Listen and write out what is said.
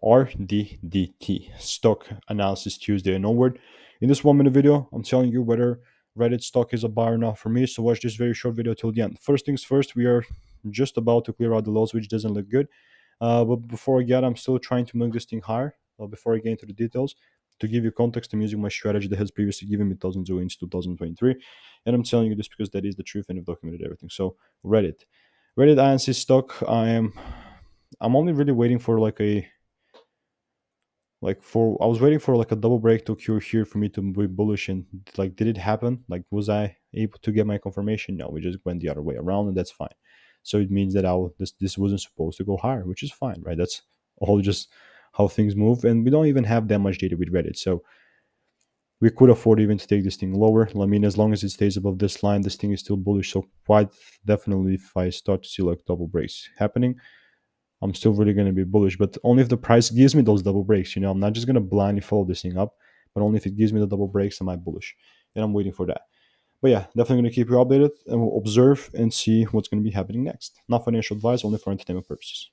RDDT Stock Analysis Tuesday and onward. In this 1 minute video, I'm telling you whether Reddit stock is a buy or not for me. So watch this very short video till the end. First things first, we are just about to clear out the lows, which doesn't look good. But before I get, I'm still trying to make this thing higher. Before I get into the details, to give you context, I'm using my strategy that has previously given me thousands of wins 2023, and I'm telling you this because that is the truth and I've documented everything. So Reddit INC stock, I'm only really waiting for I was waiting for like a double break to occur here for me to be bullish, and like, did it happen? Like, was I able to get my confirmation? No, we just went the other way around, and that's fine. So it means that this wasn't supposed to go higher, which is fine, right? That's all just how things move, and we don't even have that much data with Reddit, so we could afford even to take this thing lower. I mean, as long as it stays above this line, this thing is still bullish. So quite definitely, if I start to see like double breaks happening, I'm still really going to be bullish, but only if the price gives me those double breaks. I'm not just going to blindly follow this thing up, but only if it gives me the double breaks, am I bullish? And I'm waiting for that. But yeah, definitely going to keep you updated, and we'll observe and see what's going to be happening next. Not financial advice, only for entertainment purposes.